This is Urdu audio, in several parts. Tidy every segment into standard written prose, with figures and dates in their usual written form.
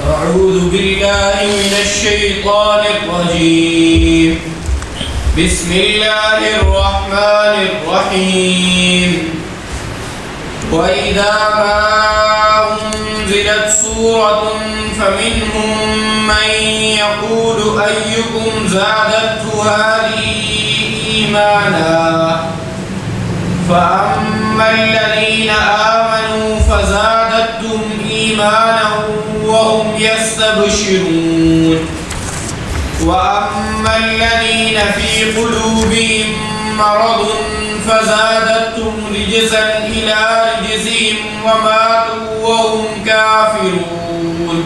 أعوذ بالله من الشيطان الرجيم بسم الله الرحمن الرحيم وإذا ما أنزلت سورة فمنهم من يقول أيكم زادته هذه إيمانا فأما الذين آمنوا فزادتهم إيمانا وهم يستبشرون وأما الذين في قلوبهم مرض فزادتهم رجسا إلى رجسهم وماتوا وهم كافرون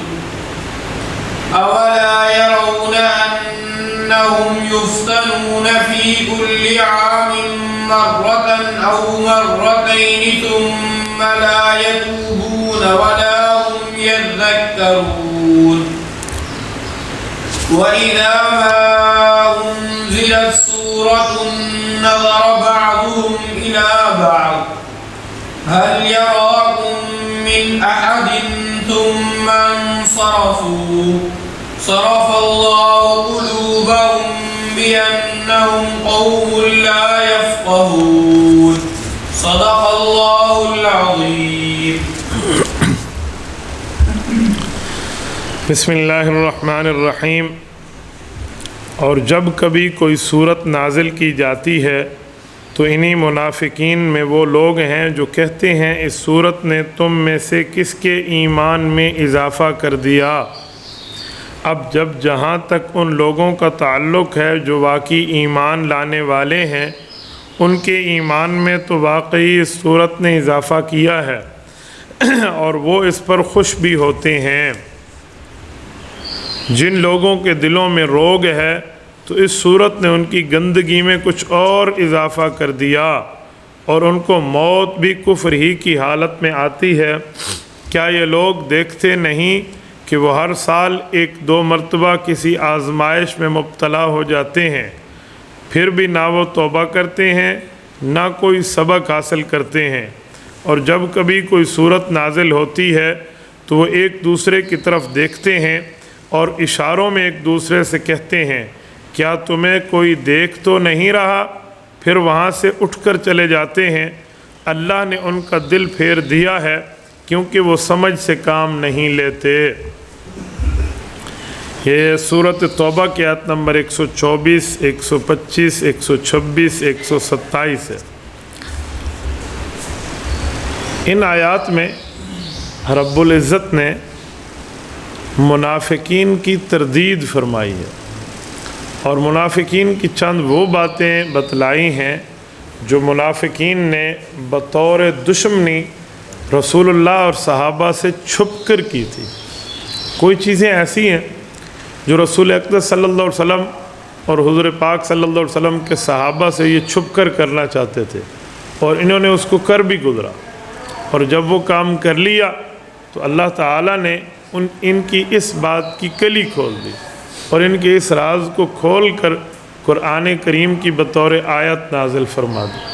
أولا يرون أنهم يفتنون في كل عام مرة أو مرتين ثم لا يتوبون ولا هم يذكرون وإذا ما أنزلت سورة نظر بعضهم إلى بعض هل يراكم من أحد ثم انصرفوا صرف الله قلوبهم بأنهم قوم لا يفقهون صدق الله العظيم بسم اللہ الرحمن الرحیم۔ اور جب کبھی کوئی صورت نازل کی جاتی ہے تو انہی منافقین میں وہ لوگ ہیں جو کہتے ہیں اس صورت نے تم میں سے کس کے ایمان میں اضافہ کر دیا۔ اب جب جہاں تک ان لوگوں کا تعلق ہے جو واقعی ایمان لانے والے ہیں، ان کے ایمان میں تو واقعی اس صورت نے اضافہ کیا ہے اور وہ اس پر خوش بھی ہوتے ہیں۔ جن لوگوں کے دلوں میں روگ ہے تو اس صورت نے ان کی گندگی میں کچھ اور اضافہ کر دیا اور ان کو موت بھی کفر ہی کی حالت میں آتی ہے۔ کیا یہ لوگ دیکھتے نہیں کہ وہ ہر سال ایک دو مرتبہ کسی آزمائش میں مبتلا ہو جاتے ہیں، پھر بھی نہ وہ توبہ کرتے ہیں نہ کوئی سبق حاصل کرتے ہیں، اور جب کبھی کوئی صورت نازل ہوتی ہے تو وہ ایک دوسرے کی طرف دیکھتے ہیں اور اشاروں میں ایک دوسرے سے کہتے ہیں کیا تمہیں کوئی دیکھ تو نہیں رہا، پھر وہاں سے اٹھ کر چلے جاتے ہیں۔ اللہ نے ان کا دل پھیر دیا ہے کیونکہ وہ سمجھ سے کام نہیں لیتے۔ یہ سورۃ توبہ کی آیت نمبر 124، 125، 126، 127 ہے۔ ان آیات میں رب العزت نے منافقین کی تردید فرمائی ہے اور منافقین کی چند وہ باتیں بتلائی ہیں جو منافقین نے بطور دشمنی رسول اللہ اور صحابہ سے چھپ کر کی تھی۔ کوئی چیزیں ایسی ہیں جو رسول اقدس صلی اللہ علیہ وسلم اور حضور پاک صلی اللہ علیہ وسلم کے صحابہ سے یہ چھپ کر کرنا چاہتے تھے اور انہوں نے اس کو کر بھی گزرا، اور جب وہ کام کر لیا تو اللہ تعالیٰ نے ان کی اس بات کی کلی کھول دی اور ان کے اس راز کو کھول کر قرآن کریم کی بطور آیت نازل فرما دی۔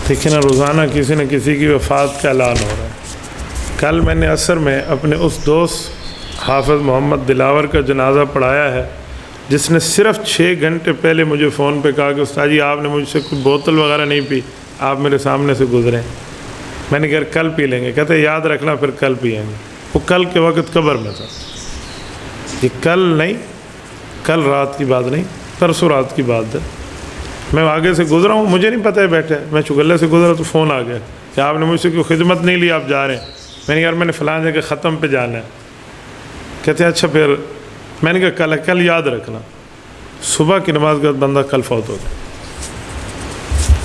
دیکھیں نا، روزانہ کسی نہ کسی کی وفات کا اعلان ہو رہا ہے۔ کل میں نے عصر میں اپنے اس دوست حافظ محمد دلاور کا جنازہ پڑھایا ہے جس نے صرف 6 گھنٹے پہلے مجھے فون پہ کہا کہ استاد جی آپ نے مجھ سے کوئی بوتل وغیرہ نہیں پی، آپ میرے سامنے سے گزریں۔ میں نے کہا کل پی لیں گے، کہتے یاد رکھنا پھر کل پئیں گے۔ وہ کل کے وقت قبر میں تھا، یہ کل نہیں، کل رات کی بات نہیں، پرسوں رات کی بات ہے۔ میں آگے سے گزرا ہوں، مجھے نہیں پتہ ہے بیٹھے، میں چگلے سے گزرا تو فون آ گیا کہ آپ نے مجھ سے کوئی خدمت نہیں لی، آپ جا رہے ہیں۔ میں نے کہا یار میں نے فلاں جگہ ختم پہ جانا ہے۔ کہتے ہیں اچھا پھر، میں نے کہا کل یاد رکھنا۔ صبح کی نماز کے بعد بندہ کل فوت ہو گیا،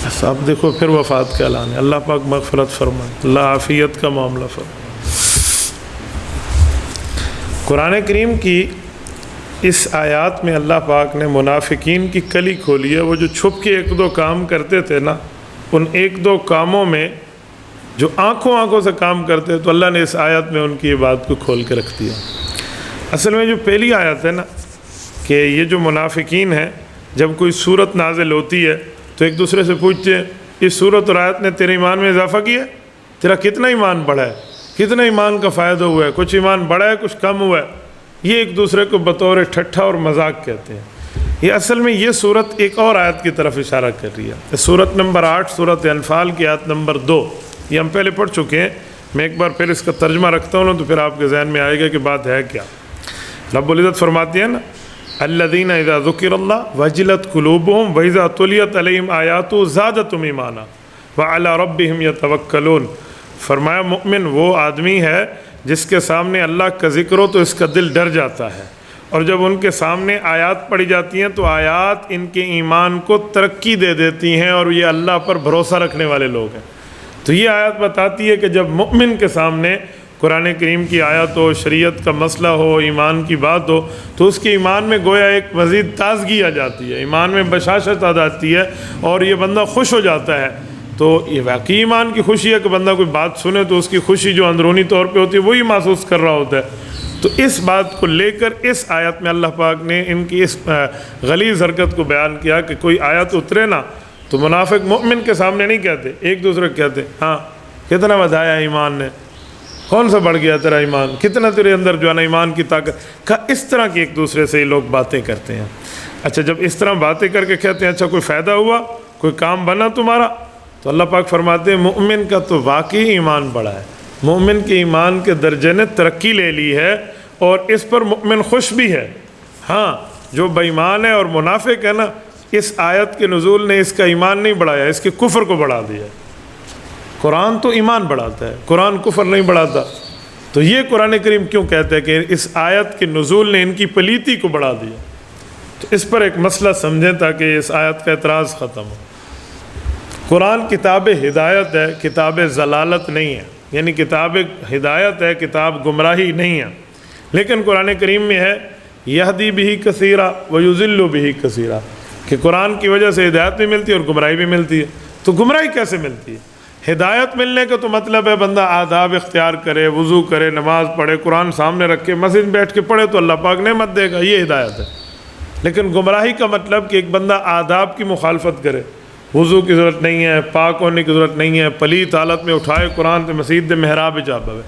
بس اب دیکھو پھر وفات کا اعلان ہے۔ اللہ پاک مغفرت فرمائے، اللہ عافیت کا معاملہ فرمائے۔ قرآن کریم کی اس آیات میں اللہ پاک نے منافقین کی کلی کھولی ہے۔ وہ جو چھپ کے ایک دو کام کرتے تھے نا، ان ایک دو کاموں میں جو آنکھوں سے کام کرتے، تو اللہ نے اس آیت میں ان کی یہ بات کو کھول کے رکھ دیا۔ اصل میں جو پہلی آیت ہے نا، کہ یہ جو منافقین ہیں جب کوئی صورت نازل ہوتی ہے تو ایک دوسرے سے پوچھتے ہیں اس صورت اور آیت نے تیرے ایمان میں اضافہ کیا ہے؟ تیرا کتنا ایمان بڑھا ہے؟ کتنا ایمان کا فائدہ ہوا ہے؟ کچھ ایمان بڑھا ہے، کچھ کم ہوا ہے؟ یہ ایک دوسرے کو بطور ٹھٹھا اور مذاق کہتے ہیں۔ یہ اصل میں یہ صورت ایک اور آیت کی طرف اشارہ کر رہی ہے۔ صورت نمبر 8 صورت انفال کی آیت نمبر 2، یہ ہم پہلے پڑھ چکے ہیں، میں ایک بار پھر اس کا ترجمہ رکھتا ہوں تو پھر آپ کے ذہن میں آئے گا کہ بات ہے کیا۔ رب العزت فرماتی ہے نا، الذین اذا ذکر اللہ وجلت قلوبہم واذا تلیت علیہم آیاتہ زادتہم ایمانا وعلی ربہم یتوکلون۔ فرمایا مومن وہ آدمی ہے جس کے سامنے اللہ کا ذکر ہو تو اس کا دل ڈر جاتا ہے، اور جب ان کے سامنے آیات پڑھی جاتی ہیں تو آیات ان کے ایمان کو ترقی دے دیتی ہیں، اور یہ اللہ پر بھروسہ رکھنے والے لوگ ہیں۔ تو یہ آیت بتاتی ہے کہ جب مومن کے سامنے قرآن کریم کی آیت ہو، شریعت کا مسئلہ ہو، ایمان کی بات ہو، تو اس کے ایمان میں گویا ایک مزید تازگی آ جاتی ہے، ایمان میں بشاشت آ جاتی ہے، اور یہ بندہ خوش ہو جاتا ہے۔ تو یہ واقعی ایمان کی خوشی ہے کہ بندہ کوئی بات سنے تو اس کی خوشی جو اندرونی طور پہ ہوتی ہے وہی محسوس کر رہا ہوتا ہے۔ تو اس بات کو لے کر اس آیت میں اللہ پاک نے ان کی اس غلیظ حرکت کو بیان کیا کہ کوئی آیت اترے نا تو منافق مومن کے سامنے نہیں کہتے، ایک دوسرے کو کہتے ہاں کتنا بتایا ایمان نے، کون سا بڑھ گیا تیرا ایمان، کتنا تیرے اندر جو ہے نا ایمان کی طاقت کا، اس طرح کی ایک دوسرے سے یہ لوگ باتیں کرتے ہیں۔ اچھا جب اس طرح باتیں کر کے کہتے ہیں اچھا کوئی فائدہ ہوا، کوئی کام بنا تمہارا، تو اللہ پاک فرماتے ہیں مومن کا تو واقعی ایمان بڑا ہے، مومن کے ایمان کے درجے نے ترقی لے لی ہے، اور اس پر مومن خوش بھی ہے۔ ہاں جو بے ایمان ہے اور منافق ہے نا، اس آیت کے نزول نے اس کا ایمان نہیں بڑھایا، اس کے کفر کو بڑھا دیا۔ قرآن تو ایمان بڑھاتا ہے، قرآن کفر نہیں بڑھاتا۔ تو یہ قرآن کریم کیوں کہتا ہے کہ اس آیت کے نزول نے ان کی پلیتی کو بڑھا دیا؟ تو اس پر ایک مسئلہ سمجھیں تاکہ اس آیت کا اعتراض ختم ہو۔ قرآن کتاب ہدایت ہے، کتاب ضلالت نہیں ہے، یعنی کتاب ہدایت ہے، کتاب گمراہی نہیں ہے، لیکن قرآن کریم میں ہے یہدی بہ کثیرا ویضل بہ کثیرا، کہ قرآن کی وجہ سے ہدایت بھی ملتی ہے اور گمراہی بھی ملتی ہے۔ تو گمراہی کیسے ملتی ہے؟ ہدایت ملنے کا تو مطلب ہے بندہ آداب اختیار کرے، وضو کرے، نماز پڑھے، قرآن سامنے رکھ کے مسجد میں بیٹھ کے پڑھے تو اللہ پاک نعمت دے گا، یہ ہدایت ہے۔ لیکن گمراہی کا مطلب کہ ایک بندہ آداب کی مخالفت کرے، وضو کی ضرورت نہیں ہے، پاک ہونے کی ضرورت نہیں ہے، پلیت حالت میں اٹھائے قرآن تے مسجد دے محراب جا پوے،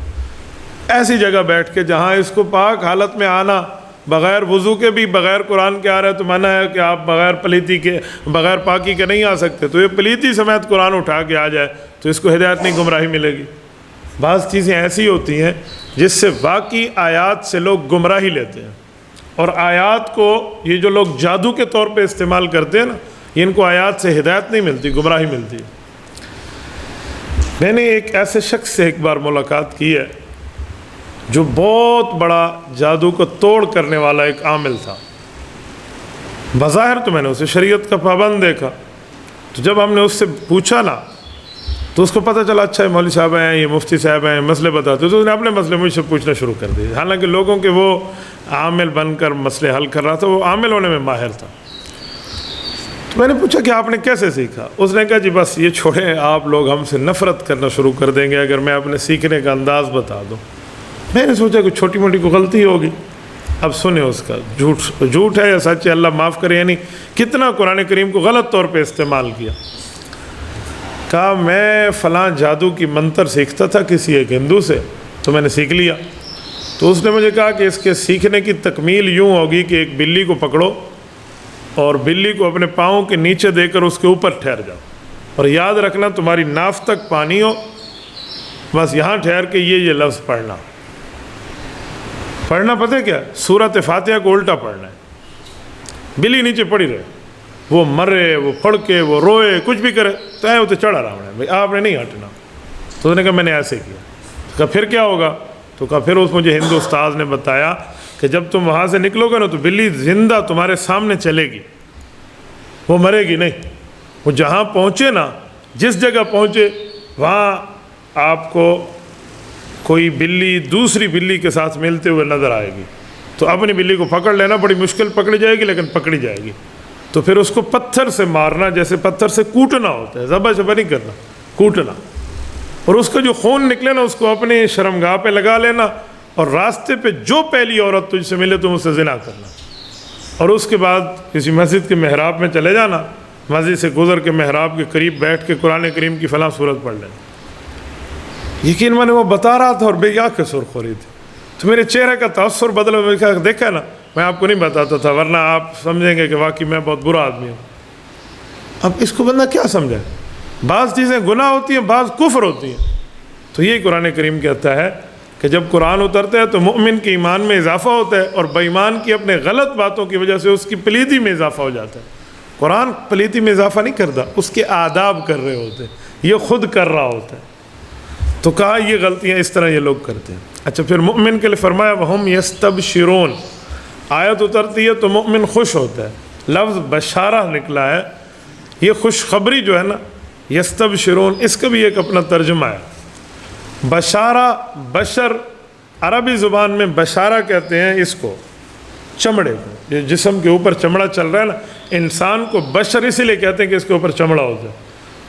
ایسی جگہ بیٹھ کے جہاں اس کو پاک حالت میں آنا بغیر وضو کے بھی، بغیر قرآن کے آ رہا ہے تو منع ہے کہ آپ بغیر پلیتی کے، بغیر پاکی کے نہیں آ سکتے، تو یہ پلیتی سمیت قرآن اٹھا کے آ جائے تو اس کو ہدایت نہیں، گمراہی ملے گی۔ بعض چیزیں ایسی ہوتی ہیں جس سے واقعی آیات سے لوگ گمراہی لیتے ہیں، اور آیات کو یہ جو لوگ جادو کے طور پہ استعمال کرتے ہیں نا، ان کو آیات سے ہدایت نہیں ملتی، گمراہی ملتی ہے۔ میں نے ایک ایسے شخص سے ایک بار ملاقات کی ہے جو بہت بڑا جادو کو توڑ کرنے والا ایک عامل تھا۔ بظاہر تو میں نے اسے شریعت کا پابند دیکھا، تو جب ہم نے اس سے پوچھا نا تو اس کو پتہ چلا اچھا یہ مولوی صاحب ہیں، یہ مفتی صاحب ہیں، مسئلے بتاتے، تو اس نے اپنے مسئلے مجھ سے پوچھنا شروع کر دیے، حالانکہ لوگوں کے وہ عامل بن کر مسئلے حل کر رہا تھا، وہ عامل ہونے میں ماہر تھا۔ تو میں نے پوچھا کہ آپ نے کیسے سیکھا؟ اس نے کہا جی بس یہ چھوڑیں، آپ لوگ ہم سے نفرت کرنا شروع کر دیں گے اگر میں اپنے سیکھنے کا انداز بتا دوں۔ میں نے سوچا کہ چھوٹی موٹی کوئی غلطی ہوگی، اب سنیں اس کا جھوٹ ہے یا سچ ہے، اللہ معاف کرے، یعنی کتنا قرآن کریم کو غلط طور پہ استعمال کیا۔ کہا میں فلاں جادو کی منتر سیکھتا تھا کسی ایک ہندو سے، تو میں نے سیکھ لیا۔ تو اس نے مجھے کہا کہ اس کے سیکھنے کی تکمیل یوں ہوگی کہ ایک بلی کو پکڑو اور بلی کو اپنے پاؤں کے نیچے دے کر اس کے اوپر ٹھہر جاؤ، اور یاد رکھنا تمہاری ناف تک پانی ہو، بس یہاں ٹھہر کے یہ لفظ پڑھنا پتہ کیا؟ سورۃ فاتحہ کو الٹا پڑھنا ہے۔ بلی نیچے پڑی رہے، وہ مرے، وہ پھڑکے، وہ روئے، کچھ بھی کرے، تو وہ تو چڑھا رہا ہے، آپ نے نہیں ہٹنا۔ تو اس نے کہا میں نے ایسے کیا۔ کہا پھر کیا ہوگا؟ تو کہا پھر مجھے ہندو استاذ نے بتایا کہ کہ جب تم وہاں سے نکلو گے نا تو بلی زندہ تمہارے سامنے چلے گی، وہ مرے گی نہیں۔ وہ جہاں پہنچے نا، جس جگہ پہنچے وہاں آپ کو کوئی بلی دوسری بلی کے ساتھ ملتے ہوئے نظر آئے گی، تو اپنی بلی کو پکڑ لینا، بڑی مشکل پکڑی جائے گی لیکن پکڑی جائے گی۔ تو پھر اس کو پتھر سے مارنا، جیسے پتھر سے کوٹنا ہوتا ہے، ذبح شبح نہیں کرنا، کوٹنا، اور اس کا جو خون نکلے نا اس کو اپنی شرمگاہ پہ لگا لینا، اور راستے پہ جو پہلی عورت تجھ سے ملے تم اس سے زنا کرنا، اور اس کے بعد کسی مسجد کے محراب میں چلے جانا، مسجد سے گزر کے محراب کے قریب بیٹھ کے قرآن کریم کی فلاں صورت پڑھ لینا۔ یقین میں نے وہ بتا رہا تھا اور بے یا کے سرخ ہو رہی تھی، تو میرے چہرے کا تاثر بدلا، میں کہا دیکھا نا میں آپ کو نہیں بتاتا تھا ورنہ آپ سمجھیں گے کہ واقعی میں بہت برا آدمی ہوں۔ اب اس کو بندہ کیا سمجھے؟ بعض چیزیں گناہ ہوتی ہیں، بعض کفر ہوتی ہیں، تو یہی قرآن کریم کہتا ہے کہ جب قرآن اترتا ہے تو مومن کے ایمان میں اضافہ ہوتا ہے، اور بے ایمان کی اپنے غلط باتوں کی وجہ سے اس کی پلیتی میں اضافہ ہو جاتا ہے۔ قرآن پلیتی میں اضافہ نہیں کرتا، اس کے آداب کر رہے ہوتے ہیں، یہ خود کر رہا ہوتا ہے۔ تو کہا یہ غلطیاں اس طرح یہ لوگ کرتے ہیں۔ اچھا، پھر مومن کے لیے فرمایا وَهُمْ يَسْتَبْشِرُونَ، آیت اترتی ہے تو مومن خوش ہوتا ہے، لفظ بشارہ نکلا ہے، یہ خوشخبری جو ہے نا، یستبشرون، اس کا بھی ایک اپنا ترجمہ ہے۔ بشارہ، بشر، عربی زبان میں بشارہ کہتے ہیں اس کو، چمڑے کو، یہ جسم کے اوپر چمڑا چل رہا ہے نا، انسان کو بشر اسی لیے کہتے ہیں کہ اس کے اوپر چمڑا ہوتا ہے۔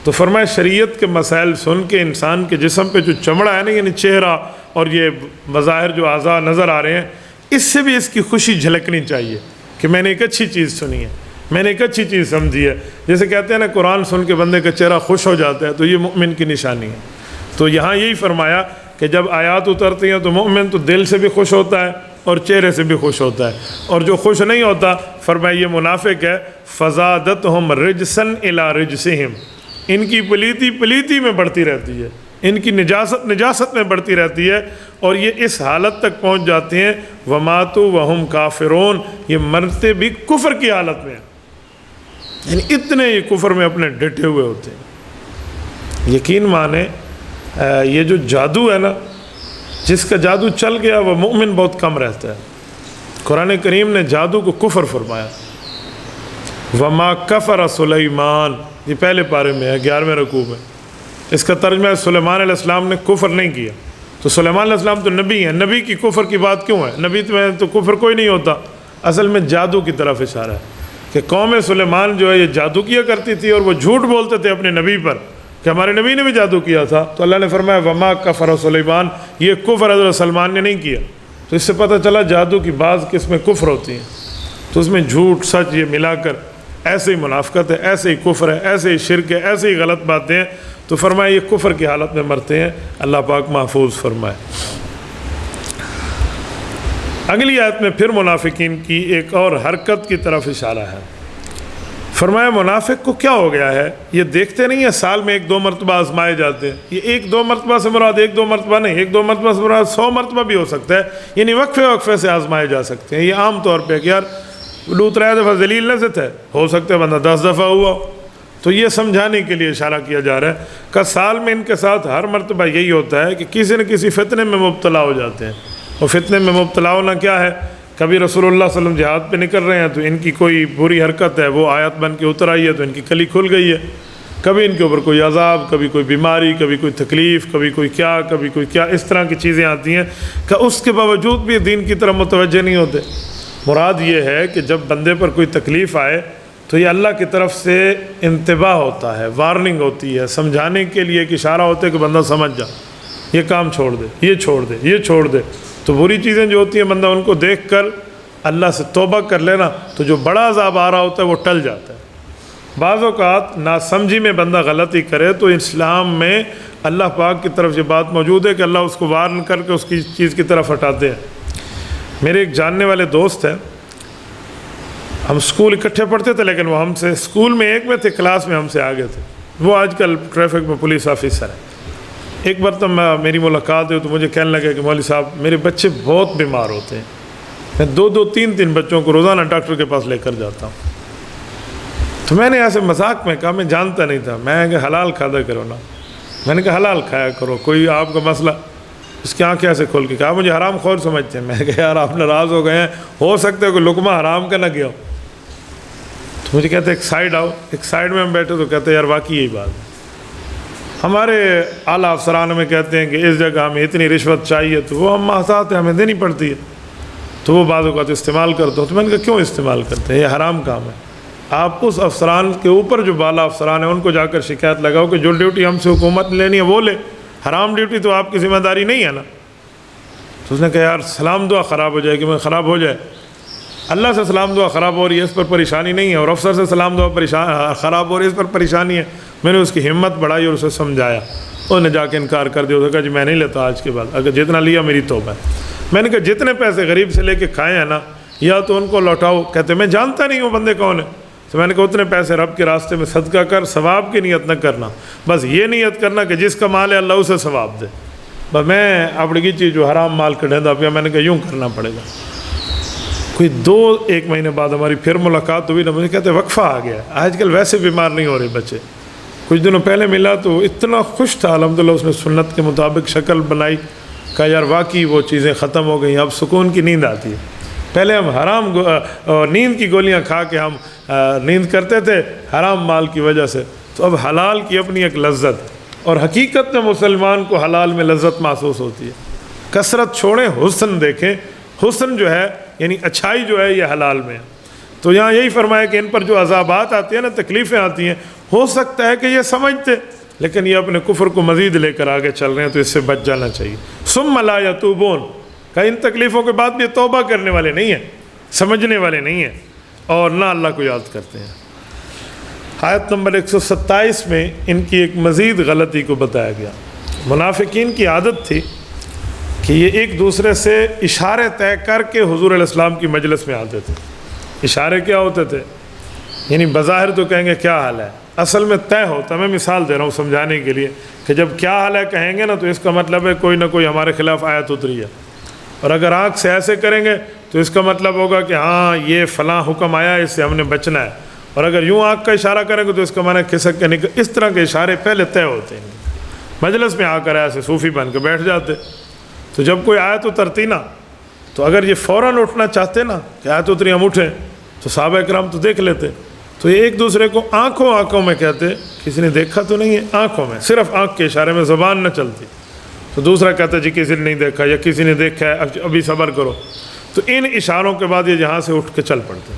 تو فرمایا شریعت کے مسائل سن کے انسان کے جسم پہ جو چمڑا ہے نا، یعنی چہرہ اور یہ مظاہر جو اعضاء نظر آ رہے ہیں، اس سے بھی اس کی خوشی جھلکنی چاہیے کہ میں نے ایک اچھی چیز سنی ہے، میں نے ایک اچھی چیز سمجھی ہے۔ جیسے کہتے ہیں نا قرآن سن کے بندے کا چہرہ خوش ہو جاتا ہے، تو یہ مومن کی نشانی ہے۔ تو یہاں یہی فرمایا کہ جب آیات اترتی ہیں تو مومن تو دل سے بھی خوش ہوتا ہے اور چہرے سے بھی خوش ہوتا ہے، اور جو خوش نہیں ہوتا فرمایا یہ منافق ہے۔ فزادتہم رجسن الی رجسہم، ان کی پلیتی میں بڑھتی رہتی ہے، ان کی نجاست میں بڑھتی رہتی ہے، اور یہ اس حالت تک پہنچ جاتے ہیں وماتوا وہم کافرون، یہ مرتے بھی کفر کی حالت میں ہیں، یعنی اتنے یہ کفر میں اپنے ڈٹے ہوئے ہوتے ہیں۔ یقین مانے یہ جو جادو ہے نا، جس کا جادو چل گیا وہ مومن بہت کم رہتا ہے۔ قرآن کریم نے جادو کو کفر فرمایا، وما کفر سلیمان، یہ پہلے پارے میں ہے، 11ویں رکوع میں۔ اس کا ترجمہ ہے سلیمان علیہ السلام نے کفر نہیں کیا، تو سلیمان علیہ السلام تو نبی ہیں، نبی کی کفر کی بات کیوں ہے؟ نبی میں تو کفر کوئی نہیں ہوتا۔ اصل میں جادو کی طرف اشارہ ہے کہ قوم سلیمان جو ہے یہ جادو کیا کرتی تھی، اور وہ جھوٹ بولتے تھے اپنے نبی پر کہ ہمارے نبی نے بھی جادو کیا تھا، تو اللہ نے فرمایا وما کفر سلیمان، یہ کفر حضرت سلمان نے نہیں کیا۔ تو اس سے پتہ چلا جادو کی بعض قسمیں کفر ہوتی ہیں، تو اس میں جھوٹ سچ یہ ملا کر ایسے ہی منافقت ہے، ایسے ہی کفر ہے، ایسے ہی شرک ہے، ایسے ہی غلط باتیں ہیں، تو فرمایا یہ کفر کی حالت میں مرتے ہیں، اللہ پاک محفوظ فرمائے۔ اگلی آیت میں پھر منافقین کی ایک اور حرکت کی طرف اشارہ ہے۔ فرمایا منافق کو کیا ہو گیا ہے، یہ دیکھتے نہیں ہیں سال میں 1-2 مرتبہ آزمائے جاتے ہیں۔ یہ 1-2 مرتبہ سے مراد 1-2 مرتبہ نہیں، 1-2 مرتبہ سے مراد 100 مرتبہ بھی ہو سکتا ہے، یعنی وقفے سے آزمائے جا سکتے ہیں۔ یہ عام طور پہ کہ یار لوط 3 دفعہ ذلیل نہ تھے، ہو سکتا ہے بندہ 10 دفعہ ہوا، تو یہ سمجھانے کے لیے اشارہ کیا جا رہا ہے کہ سال میں ان کے ساتھ ہر مرتبہ یہی ہوتا ہے کہ کسی نہ کسی فتنے میں مبتلا ہو جاتے ہیں۔ اور فتنے میں مبتلا ہونا کیا ہے؟ کبھی رسول اللہ صلی اللہ علیہ وسلم جہاد پہ نکل رہے ہیں تو ان کی کوئی بری حرکت ہے، وہ آیت بن کے اتر آئی ہے تو ان کی کلی کھل گئی ہے، کبھی ان کے اوپر کوئی عذاب، کبھی کوئی بیماری، کبھی کوئی تکلیف، کبھی کوئی کیا، کبھی کوئی کیا، اس طرح کی چیزیں آتی ہیں کہ اس کے باوجود بھی دین کی طرف متوجہ نہیں ہوتے۔ مراد یہ ہے کہ جب بندے پر کوئی تکلیف آئے تو یہ اللہ کی طرف سے انتباہ ہوتا ہے، وارننگ ہوتی ہے، سمجھانے کے لیے ایک اشارہ ہوتا ہے کہ بندہ سمجھ جا، یہ کام چھوڑ دے، یہ چھوڑ دے، یہ چھوڑ دے۔ تو بری چیزیں جو ہوتی ہیں بندہ ان کو دیکھ کر اللہ سے توبہ کر لینا، تو جو بڑا عذاب آ رہا ہوتا ہے وہ ٹل جاتا ہے۔ بعض اوقات ناسمجھی میں بندہ غلطی کرے تو اسلام میں اللہ پاک کی طرف یہ بات موجود ہے کہ اللہ اس کو وارن کر کے اس کی چیز کی طرف ہٹاتے ہیں۔ میرے ایک جاننے والے دوست ہیں، ہم اسکول اکٹھے پڑھتے تھے، لیکن وہ ہم سے اسکول میں ایک میں تھے، کلاس میں ہم سے آگے تھے۔ وہ آج کل ٹریفک میں پولیس آفیسر ہیں۔ ایک بار تو میری ملاقات ہوئی تو مجھے کہنے لگا کہ مولوی صاحب میرے بچے بہت بیمار ہوتے ہیں، میں 2-2 3-3 بچوں کو روزانہ ڈاکٹر کے پاس لے کر جاتا ہوں۔ تو میں نے ایسے مذاق میں کہا، میں جانتا نہیں تھا، میں کہ حلال کھایا کرو نا، میں نے کہا حلال کھایا کرو، کوئی آپ کا مسئلہ؟ اس کی آنکھیں ایسے کھول کے کہا مجھے حرام خور سمجھتے ہیں. میں کہا یار آپ ناراض ہو گئے ہیں, ہو سکتا ہے کوئی لقمہ حرام کا نہ گیا ہو. تو مجھے کہتے ایک سائڈ آؤ. ایک سائڈ میں ہم بیٹھے تو کہتے یار واقعی یہی بات ہے. ہمارے اعلیٰ افسران میں کہتے ہیں کہ اس جگہ ہمیں اتنی رشوت چاہیے تو وہ ہم محتاط ہیں, ہمیں دینی پڑتی ہے. تو وہ بعض اوقات استعمال کرتا ہوں. تو میں نے کہا کیوں استعمال کرتے ہیں, یہ حرام کام ہے. آپ اس افسران کے اوپر جو بالا افسران ہیں ان کو جا کر شکایت لگاؤ کہ جو ڈیوٹی ہم سے حکومت لینی ہے وہ لے, حرام ڈیوٹی تو آپ کی ذمہ داری نہیں ہے نا. تو اس نے کہا یار سلام دعا خراب ہو جائے گی. میں خراب ہو جائے, اللہ سے سلام دعا خراب ہو رہی ہے اس پر پریشانی نہیں ہے, اور افسر سے سلام دعا خراب ہو رہی ہے اس پر پریشانی ہے. میں نے اس کی ہمت بڑھائی اور اسے سمجھایا. انہوں نے جا کے انکار کر دیا. اس نے کہا جی میں نہیں لیتا آج کے بعد, اگر جتنا لیا میری توبہ ہے. میں نے کہا جتنے پیسے غریب سے لے کے کھائے ہیں نا یا تو ان کو لوٹاؤ. کہتے میں جانتا نہیں ہوں بندے کون ہے. تو میں نے کہا اتنے پیسے رب کے راستے میں صدقہ کر, ثواب کی نیت نہ کرنا, بس یہ نیت کرنا کہ جس کا مال ہے اللہ اسے ثواب دے. بس میں اپنی چیز جو حرام مال کا ڈھیندا پیا, میں نے کہا یوں کرنا پڑے گا. کوئی 2-1 مہینے بعد ہماری پھر ملاقات ہوئی نا, مجھے کہتے وقفہ آ گیا. آج کل ویسے بیمار نہیں ہو رہے بچے. کچھ دنوں پہلے ملا تو اتنا خوش تھا الحمدللہ, اس نے سنت کے مطابق شکل بنائی. کہا یار واقعی وہ چیزیں ختم ہو گئیں, اب سکون کی نیند آتی ہے. پہلے ہم حرام نیند کی گولیاں کھا کے ہم نیند کرتے تھے حرام مال کی وجہ سے. تو اب حلال کی اپنی ایک لذت, اور حقیقت میں مسلمان کو حلال میں لذت محسوس ہوتی ہے. کثرت چھوڑیں, حسن دیکھیں. حسن جو ہے یعنی اچھائی جو ہے یہ حلال میں ہے. تو یہاں یہی فرمایا کہ ان پر جو عذابات آتی ہیں نا, تکلیفیں آتی ہیں, ہو سکتا ہے کہ یہ سمجھتے لیکن یہ اپنے کفر کو مزید لے کر آگے چل رہے ہیں, تو اس سے بچ جانا چاہیے. ثم لا یتوبون, کہ ان تکلیفوں کے بعد بھی یہ توبہ کرنے والے نہیں ہیں, سمجھنے والے نہیں ہیں, اور نہ اللہ کو یاد کرتے ہیں. آیت نمبر 127 میں ان کی ایک مزید غلطی کو بتایا گیا. منافقین کی عادت تھی کہ یہ ایک دوسرے سے اشارے طے کر کے حضور علیہ السلام کی مجلس میں آتے تھے. اشارے کیا ہوتے تھے, یعنی بظاہر تو کہیں گے کیا حال ہے, اصل میں طے ہوتا. میں مثال دے رہا ہوں سمجھانے کے لیے کہ جب کیا حال ہے کہیں گے نا تو اس کا مطلب ہے کوئی نہ کوئی ہمارے خلاف آیت اتری ہے. اور اگر آنکھ سے ایسے کریں گے تو اس کا مطلب ہوگا کہ ہاں یہ فلاں حکم آیا, اس سے ہم نے بچنا ہے. اور اگر یوں آنکھ کا اشارہ کریں گے تو اس کا معنی کھسک کے نکل. اس طرح کے اشارے پہلے طے ہوتے ہیں. مجلس میں آ کر ایسے صوفی بن کے بیٹھ جاتے. تو جب کوئی آیت اترتی نا تو اگر یہ فوراً اٹھنا چاہتے نا کہ آیت اتری ہم اٹھیں, تو صحابہ کرام تو دیکھ لیتے. تو یہ ایک دوسرے کو آنکھوں میں کہتے, کسی نے دیکھا تو نہیں ہے, آنکھوں میں, صرف آنکھ کے اشارے میں, زبان نہ چلتی. تو دوسرا کہتا جی کسی نے نہیں دیکھا, یا کسی نے دیکھا ہے ابھی صبر کرو. تو ان اشاروں کے بعد یہ جہاں سے اٹھ کے چل پڑتے.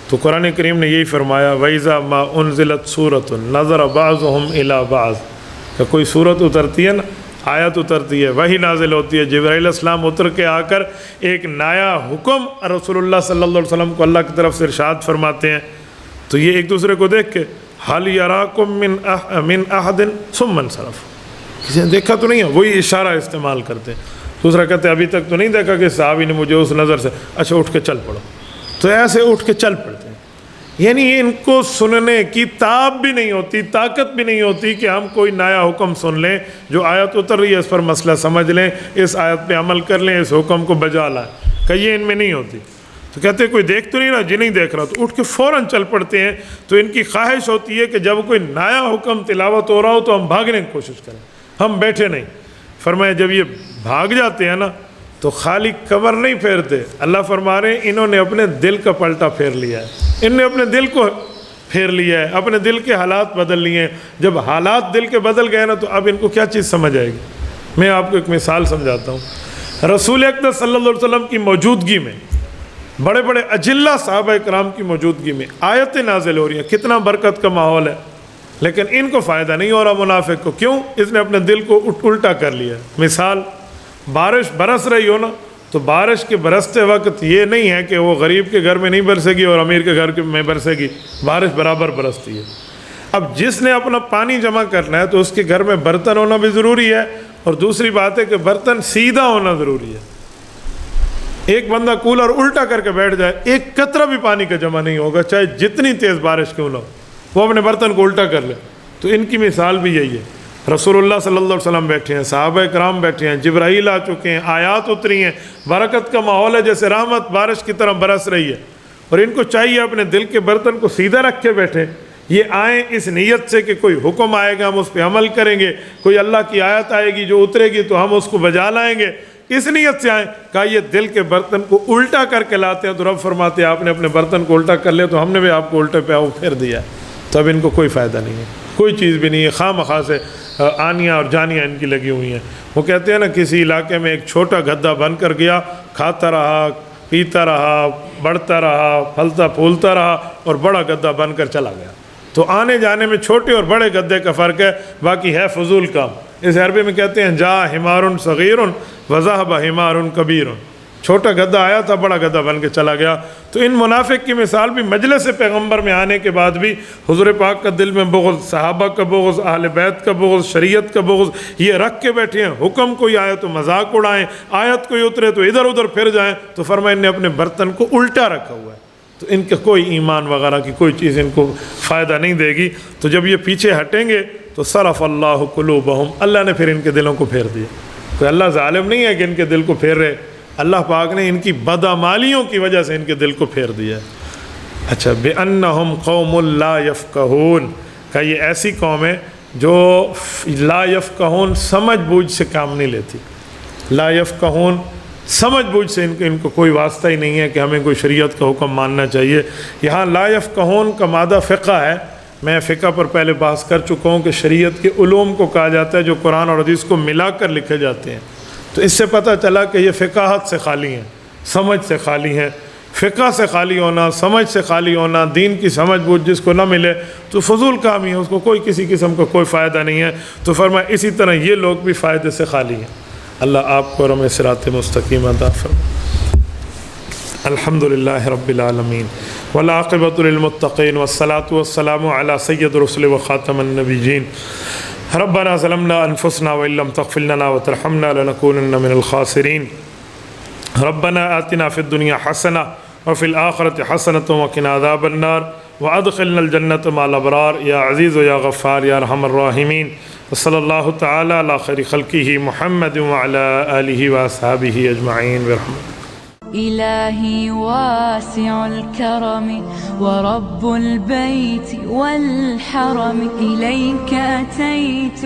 تو قرآن کریم نے یہی فرمایا وَإِذَا مَا أُنزِلَتْ سُورَةٌ نَظَرَ بَعْضُهُمْ إِلَىٰ بَعْضٍ, کہ کوئی صورت اترتی ہے نا, آیت اترتی ہے, وہی نازل ہوتی ہے, جبرائیل علیہ السلام اتر کے آ کر ایک نیا حکم رسول اللہ صلی اللہ علیہ وسلم کو اللہ کی طرف سے ارشاد فرماتے ہیں. تو یہ ایک دوسرے کو دیکھ کے حَلْ يَرَاكُم مِّنْ أَحَدٍ ثُمَّ انصَرَفَ, کسی نے دیکھا تو نہیں ہے, وہی اشارہ استعمال کرتے ہیں. دوسرا کہتے ابھی تک تو نہیں دیکھا کہ صحابی نے مجھے اس نظر سے, اچھا اٹھ کے چل پڑو. تو ایسے اٹھ کے چل پڑتے ہیں. یعنی ان کو سننے کی تاب بھی نہیں ہوتی, طاقت بھی نہیں ہوتی کہ ہم کوئی نیا حکم سن لیں, جو آیت اتر رہی ہے اس پر مسئلہ سمجھ لیں, اس آیت پہ عمل کر لیں, اس حکم کو بجا لائیں, کہ یہ ان میں نہیں ہوتی. تو کہتے ہیں کوئی دیکھ تو نہیں رہا, جی نہیں دیکھ رہا, تو اٹھ کے فوراً چل پڑتے ہیں. تو ان کی خواہش ہوتی ہے کہ جب کوئی نیا حکم تلاوت ہو رہا ہو تو ہم بھاگنے کی کوشش کریں, ہم بیٹھے نہیں. فرمایا جب یہ بھاگ جاتے ہیں نا تو خالی کمر نہیں پھیرتے, اللہ فرما رہے ہیں انہوں نے اپنے دل کا پلٹا پھیر لیا ہے, ان نے اپنے دل کو پھیر لیا ہے, اپنے دل کے حالات بدل لیے ہیں. جب حالات دل کے بدل گئے نا تو اب ان کو کیا چیز سمجھ آئے گی. میں آپ کو ایک مثال سمجھاتا ہوں. رسول اکرم صلی اللہ علیہ وسلم کی موجودگی میں, بڑے بڑے اجلہ صحابہ کرام کی موجودگی میں آیتیں نازل ہو رہی ہیں, کتنا برکت کا ماحول ہے, لیکن ان کو فائدہ نہیں ہو رہا منافق کو. کیوں؟ اس نے اپنے دل کو الٹا کر لیا. مثال, بارش برس رہی ہو نا تو بارش کے برستے وقت یہ نہیں ہے کہ وہ غریب کے گھر میں نہیں برسے گی اور امیر کے گھر میں برسے گی, بارش برابر برستی ہے. اب جس نے اپنا پانی جمع کرنا ہے تو اس کے گھر میں برتن ہونا بھی ضروری ہے, اور دوسری بات ہے کہ برتن سیدھا ہونا ضروری ہے. ایک بندہ کولر الٹا کر کے بیٹھ جائے, ایک قطرہ بھی پانی کا جمع نہیں ہوگا, چاہے جتنی تیز بارش کیوں نہ ہو, وہ اپنے برتن کو الٹا کر لے. تو ان کی مثال بھی یہی ہے. رسول اللہ صلی اللہ علیہ وسلم بیٹھے ہیں, صحابہ کرام بیٹھے ہیں, جبرائیل آ چکے ہیں, آیات اتری ہیں, برکت کا ماحول ہے, جیسے رحمت بارش کی طرح برس رہی ہے. اور ان کو چاہیے اپنے دل کے برتن کو سیدھا رکھ کے بیٹھیں, یہ آئیں اس نیت سے کہ کوئی حکم آئے گا ہم اس پہ عمل کریں گے، کوئی اللہ کی آیت آئے گی جو اترے گی تو ہم اس کو بجا لائیں گے، اس نیت سے آئیں۔ کہا یہ دل کے برتن کو الٹا کر کے لاتے ہیں تو رب فرماتے ہیں آپ نے اپنے برتن کو الٹا کر لیا تو ہم نے بھی آپ کو الٹے پہ پھیر دیا، تو اب ان کو کوئی فائدہ نہیں ہے، کوئی چیز بھی نہیں ہے، خواہ مخواہ سے آنیاں اور جانیاں ان کی لگی ہوئی ہیں۔ وہ کہتے ہیں نا کسی علاقے میں ایک چھوٹا گدھا بن کر گیا، کھاتا رہا، پیتا رہا، بڑھتا رہا، پھلتا پھولتا رہا، اور بڑا گدھا بن کر چلا گیا۔ تو آنے جانے میں چھوٹے اور بڑے گدھے کا فرق ہے، باقی ہے فضول کام۔ اس عربی میں کہتے ہیں جا حمار صغیر وذهب حمار کبیر، چھوٹا گدھا آیا تھا، بڑا گدھا بن کے چلا گیا۔ تو ان منافق کی مثال بھی مجلس پیغمبر میں آنے کے بعد بھی حضور پاک کا دل میں بغض، صحابہ کا بغض، اہل بیت کا بغض، شریعت کا بغض یہ رکھ کے بیٹھے ہیں۔ حکم کوئی آئے تو مذاق اڑائیں، آیت کوئی اترے تو ادھر ادھر پھر جائیں، تو فرمایا ان نے اپنے برتن کو الٹا رکھا ہوا ہے، تو ان کا کوئی ایمان وغیرہ کی کوئی چیز ان کو فائدہ نہیں دے گی۔ تو جب یہ پیچھے ہٹیں گے تو صرف اللہ قلوبہم، اللہ نے پھر ان کے دلوں کو پھیر دیا۔ کوئی اللہ ظالم نہیں ہے کہ ان کے دل کو پھیر رہے، اللہ پاک نے ان کی بدعمالیوں کی وجہ سے ان کے دل کو پھیر دیا۔ اچھا، بِأَنَّهُمْ قَوْمٌ لَا يَفْقَهُونَ، کہ یہ ایسی قوم ہے جو لا یفقہون سمجھ بوجھ سے کام نہیں لیتی۔ لا یفقہون سمجھ بوجھ سے ان کو کوئی واسطہ ہی نہیں ہے کہ ہمیں کوئی شریعت کا حکم ماننا چاہیے۔ یہاں لا یفقہون کا مادہ فقہ ہے، میں فقہ پر پہلے بحث کر چکا ہوں کہ شریعت کے علوم کو کہا جاتا ہے جو قرآن اور حدیث کو ملا کر لکھے جاتے ہیں۔ تو اس سے پتہ چلا کہ یہ فقاہت سے خالی ہیں، سمجھ سے خالی ہیں۔ فقہ سے خالی ہونا، سمجھ سے خالی ہونا، دین کی سمجھ بوجھ جس کو نہ ملے تو فضول کام ہی ہے، اس کو کوئی کسی قسم کا کوئی فائدہ نہیں ہے۔ تو فرمایا اسی طرح یہ لوگ بھی فائدے سے خالی ہیں۔ اللہ آپ کو اور ہمیں صراط مستقیم عطا فرمائے۔ الحمدللہ رب العالمین والعاقبۃ للمتقین والصلاة والسلام علی سید الرسل وخاتم النبیین۔ ربنا ظلمنا انفسنا وان لم تغفر لنا وترحمنا لنكونن من الخاسرین۔ ربنا آتنا فی الدنیا حسنہ وفی الآخرۃ حسنۃ وقنا عذاب النار وادخلنا الجنۃ مع الابرار یا عزیز یا غفار یا ارحم الراحمین۔ وصلی اللہ تعالی علی خیر خلقہ محمد وعلی آلہ واصحابہ اجمعین برحمتہ۔ إلهي واسع الكرم ورب البيت والحرم إليك أتيت